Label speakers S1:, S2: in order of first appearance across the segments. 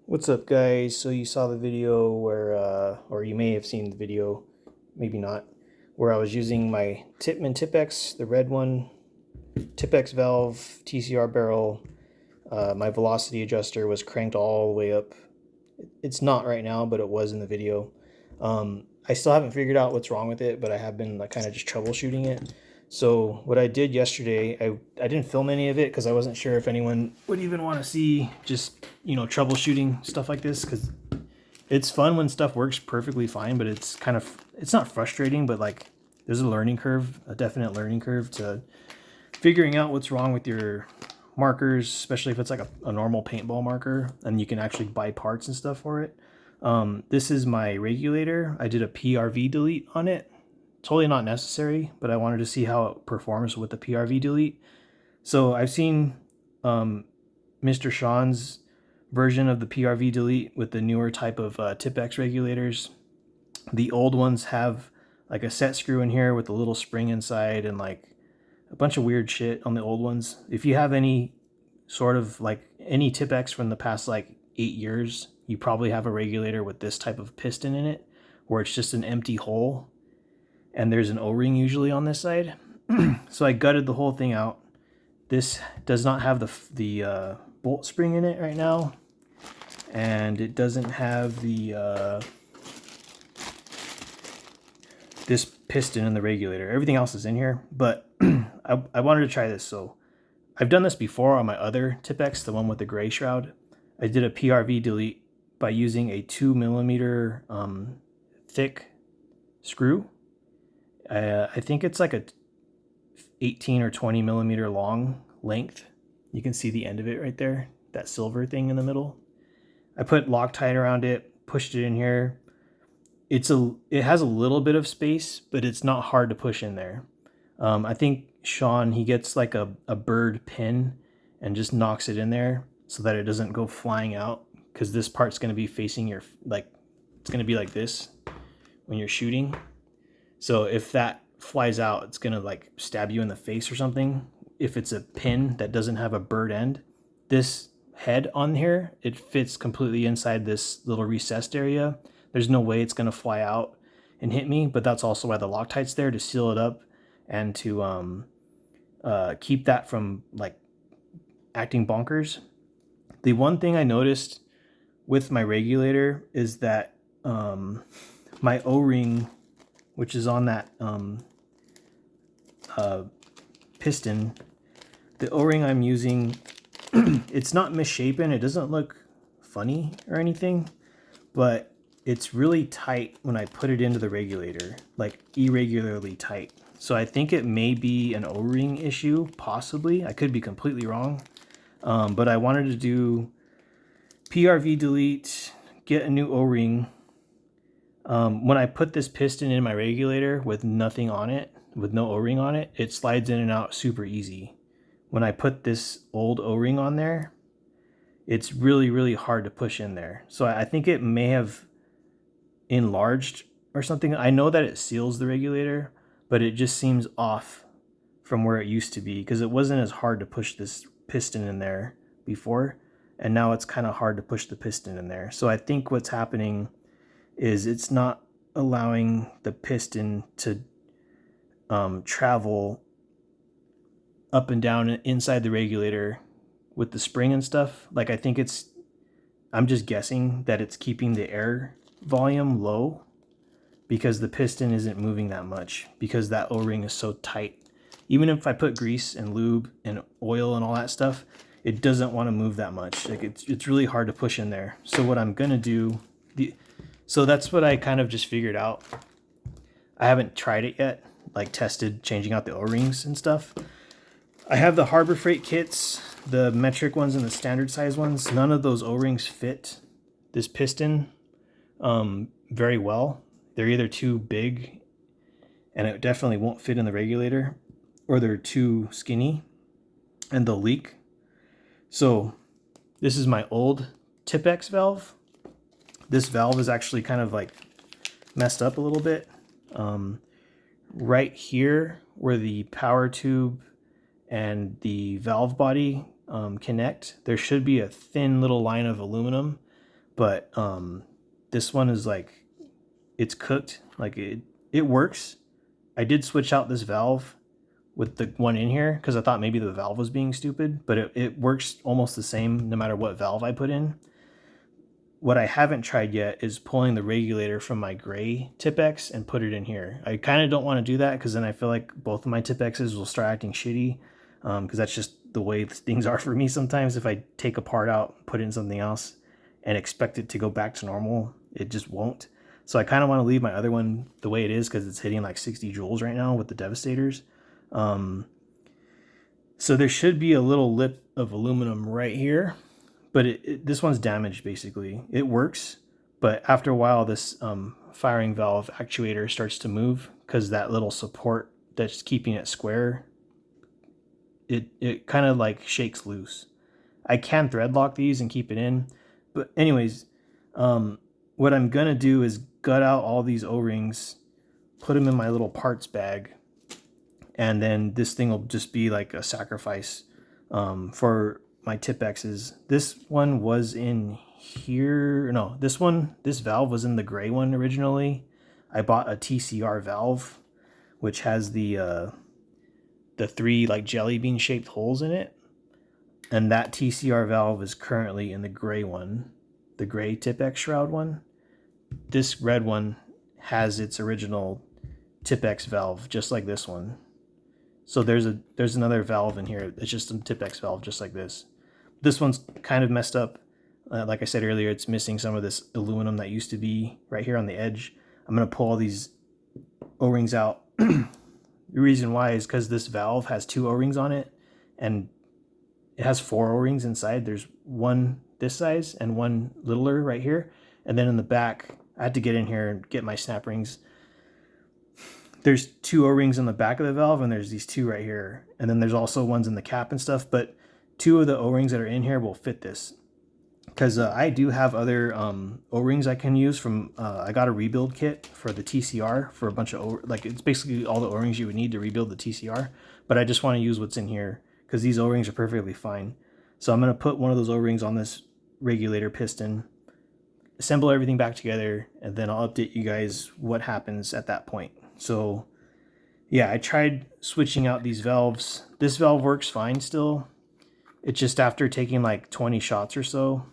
S1: What's up, guys? So you saw the video where, or you may have seen the video, maybe not, where I was using my Tippmann TiPX, the red one, TiPX valve, TCR barrel. My velocity adjuster was cranked all the way up. It's not right now, but it was in the video. I still haven't figured out what's wrong with it, but I have been like kind of just troubleshooting it. So what I did yesterday, I didn't film any of it because I wasn't sure if anyone would even want to see just, troubleshooting stuff like this, because it's fun when stuff works perfectly fine, but it's not frustrating, but like there's a learning curve, a definite learning curve to figuring out what's wrong with your markers, especially if it's like a normal paintball marker and you can actually buy parts and stuff for it. This is my regulator. I did a PRV delete on it. Totally not necessary, but I wanted to see how it performs with the PRV delete. So I've seen Mr. Sean's version of the PRV delete with the newer type of TiPX regulators. The old ones have like a set screw in here with a little spring inside and like a bunch of weird shit on the old ones. If you have any sort of like any TiPX from the past like 8 years, you probably have a regulator with this type of piston in it where it's just an empty hole and there's an O-ring usually on this side. So I gutted the whole thing out. This does not have the bolt spring in it right now, and it doesn't have the this piston in the regulator. Everything else is in here, but I wanted to try this. So I've done this before on my other TiPX, the one with the gray shroud. I did a PRV delete by using a 2 mm thick screw. I think it's like a 18 or 20 millimeter long length. You can see the end of it right there, that silver thing in the middle. I put Loctite around it, pushed it in here. It has a little bit of space, but it's not hard to push in there. I think Sean, he gets like a bird pin and just knocks it in there so that it doesn't go flying out, because this part's going to be facing your, like, it's going to be like this when you're shooting. So if that flies out, it's going to like stab you in the face or something. If it's a pin that doesn't have a bird end, this head on here, it fits completely inside this little recessed area. There's no way it's going to fly out and hit me, but that's also why the Loctite's there, to seal it up and to keep that from like acting bonkers. The one thing I noticed with my regulator is that my O-ring, which is on that piston, the O-ring I'm using, it's not misshapen. It doesn't look funny or anything, but it's really tight when I put it into the regulator, like irregularly tight. So I think it may be an O-ring issue, possibly. I could be completely wrong, but I wanted to do PRV delete, get a new O-ring. When I put this piston in my regulator with nothing on it, with no O-ring on it, it slides in and out super easy. When I put this old O-ring on there, it's really, really hard to push in there. So I think it may have enlarged or something. I know that it seals the regulator, but it just seems off from where it used to be, because it wasn't as hard to push this piston in there before, and now it's kind of hard to push the piston in there. So I think what's happening is it's not allowing the piston to travel up and down inside the regulator with the spring and stuff. Like, I think I'm just guessing that it's keeping the air volume low because the piston isn't moving that much, because that O-ring is so tight. Even if I put grease and lube and oil and all that stuff, it doesn't want to move that much. Like, it's really hard to push in there. So what I'm gonna do, so that's what I kind of just figured out. I haven't tried it yet, like tested changing out the O-rings and stuff. I have the Harbor Freight kits, the metric ones and the standard size ones. None of those O-rings fit this piston very well. They're either too big and it definitely won't fit in the regulator, or they're too skinny and they'll leak. So this is my old TiPX valve. This valve is actually kind of like messed up a little bit. Right here where the power tube and the valve body connect, there should be a thin little line of aluminum but this one is like, it's cooked. Like it works. I did switch out this valve with the one in here because I thought maybe the valve was being stupid, but it works almost the same no matter what valve I put in. What I haven't tried yet is pulling the regulator from my gray TiPX and put it in here. I kind of don't want to do that because then I feel like both of my TiPXs will start acting shitty, because that's just the way things are for me sometimes. If I take a part out, put it in something else, and expect it to go back to normal, it just won't. So I kind of want to leave my other one the way it is because it's hitting like 60 joules right now with the Devastators. So there should be a little lip of aluminum right here, but this one's damaged basically. It works, but after a while this firing valve actuator starts to move because that little support that's keeping it square, it kind of like shakes loose. I can thread lock these and keep it in, but anyways, what I'm gonna do is gut out all these O-rings, put them in my little parts bag, and then this thing will just be like a sacrifice for my TiPXs. This one was in here. No, this valve was in the gray one originally. I bought a TCR valve, which has the 3 like jelly bean shaped holes in it. And that TCR valve is currently in the gray one, the gray TiPX shroud one. This red one has its original TiPX valve, just like this one. So there's another valve in here. It's just a TiPX valve, just like this. This one's kind of messed up. Like I said earlier, it's missing some of this aluminum that used to be right here on the edge. I'm gonna pull all these O-rings out. The reason why is because this valve has 2 O-rings on it, and it has 4 O-rings inside. There's one this size and one littler right here. And then in the back, I had to get in here and get my snap rings. There's 2 O-rings in the back of the valve, and there's these 2 right here. And then there's also ones in the cap and stuff, but 2 of the O-rings that are in here will fit this. Because I do have other O-rings I can use from, I got a rebuild kit for the TCR for a bunch of, like it's basically all the O-rings you would need to rebuild the TCR. But I just want to use what's in here because these O-rings are perfectly fine. So I'm going to put one of those O-rings on this regulator piston, assemble everything back together, and then I'll update you guys what happens at that point. So yeah, I tried switching out these valves. This valve works fine still. It's just after taking like 20 shots or so,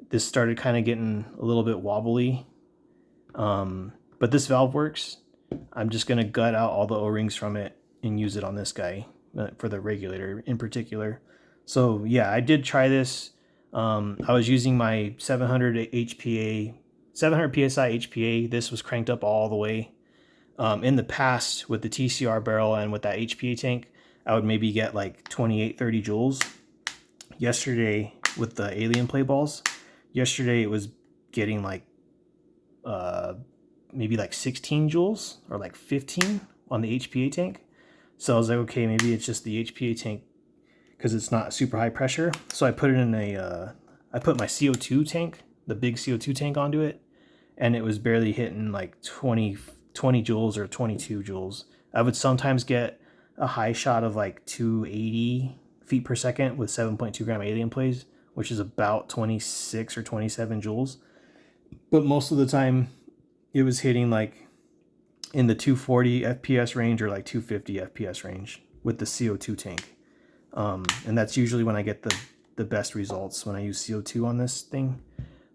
S1: this started kind of getting a little bit wobbly. But this valve works. I'm just going to gut out all the O-rings from it and use it on this guy for the regulator in particular. So yeah, I did try this. I was using my 700 HPA, 700 PSI HPA. This was cranked up all the way. In the past with the TCR barrel and with that HPA tank, I would maybe get like 28, 30 joules. Yesterday with the alien play balls, yesterday it was getting like maybe like 16 joules or like 15 on the HPA tank. So I was like, okay, maybe it's just the HPA tank because it's not super high pressure. So I put it in I put my CO2 tank, the big CO2 tank onto it, and it was barely hitting like 20 joules or 22 joules. I would sometimes get a high shot of like 280 feet per second with 7.2 gram alien plays, which is about 26 or 27 joules. But most of the time it was hitting like in the 240 FPS range or like 250 FPS range with the CO2 tank. And that's usually when I get the best results, when I use CO2 on this thing.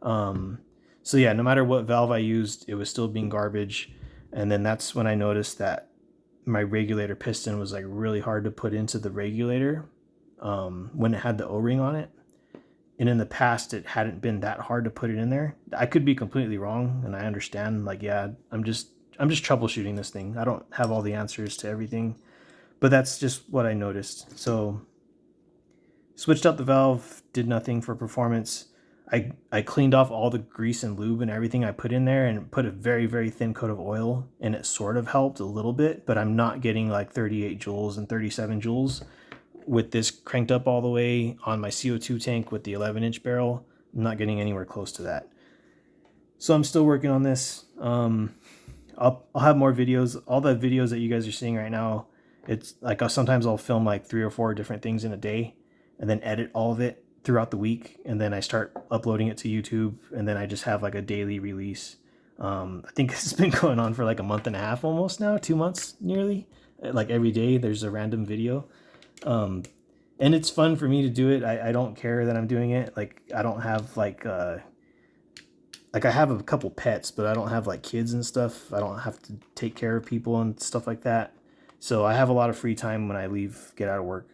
S1: So yeah, no matter what valve I used, it was still being garbage. And then that's when I noticed that my regulator piston was like really hard to put into the regulator when it had the O-ring on it. And in the past, it hadn't been that hard to put it in there. I could be completely wrong, and I understand. Like, yeah, I'm just troubleshooting this thing. I don't have all the answers to everything, but that's just what I noticed. So switched out the valve, did nothing for performance. I cleaned off all the grease and lube and everything I put in there and put a very, very thin coat of oil, and it sort of helped a little bit, but I'm not getting like 38 joules and 37 joules with this cranked up all the way on my CO2 tank with the 11-inch barrel. I'm not getting anywhere close to that. So I'm still working on this. I'll have more videos. All the videos that you guys are seeing right now, it's like sometimes I'll film like 3 or 4 different things in a day and then edit all of it. throughout the week, and then I start uploading it to YouTube, and then I just have like a daily release. I think it's been going on for like a month and a half almost now, 2 months nearly. Like every day there's a random video. And it's fun for me to do it. I don't care that I'm doing it. Like I don't have like I have a couple pets, but I don't have like kids and stuff. I don't have to take care of people and stuff like that. So I have a lot of free time when I get out of work.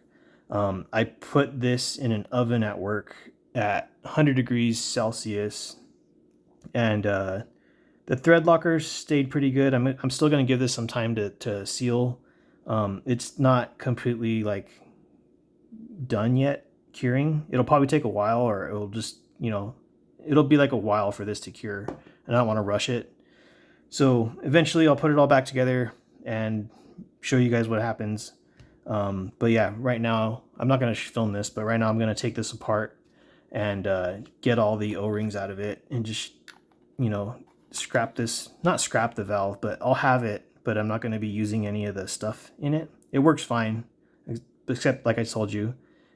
S1: I put this in an oven at work at 100 degrees Celsius, and the thread lockers stayed pretty good. I'm still going to give this some time to seal. It's not completely like done yet curing. It'll probably take a while, or it'll just, it'll be like a while for this to cure, and I don't want to rush it. So eventually I'll put it all back together and show you guys what happens. But yeah, right now I'm not going to film this, but right now I'm going to take this apart and get all the O-rings out of it and just, scrap this, not scrap the valve, but I'll have it, but I'm not going to be using any of the stuff in it. It works fine, except like I told you,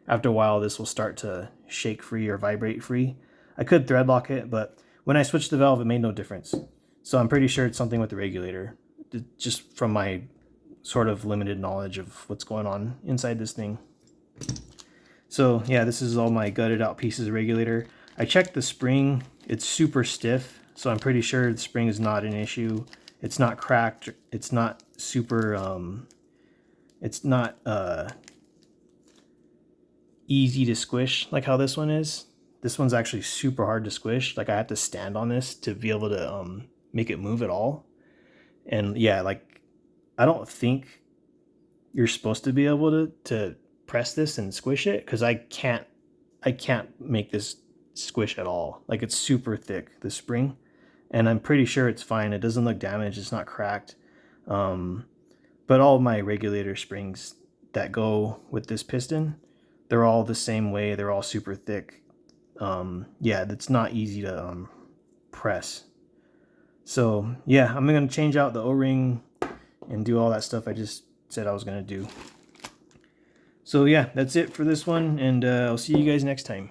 S1: after a while this will start to shake free or vibrate free. I could thread lock it, but when I switched the valve, it made no difference. So I'm pretty sure it's something with the regulator, just from my sort of limited knowledge of what's going on inside this thing. So yeah, this is all my gutted out pieces of regulator. I checked the spring. It's super stiff, so I'm pretty sure the spring is not an issue. It's not cracked. It's not super, it's not easy to squish like how this one is. This one's actually super hard to squish. Like I have to stand on this to be able to make it move at all. And yeah, like I don't think you're supposed to be able to press this and squish it, because I can't make this squish at all. Like it's super thick, the spring, and I'm pretty sure it's fine. It doesn't look damaged. It's not cracked. But all my regulator springs that go with this piston, they're all the same way. They're all super thick. Yeah, it's not easy to press. So yeah, I'm gonna change out the O-ring and do all that stuff I just said I was gonna do. So yeah, that's it for this one, and I'll see you guys next time.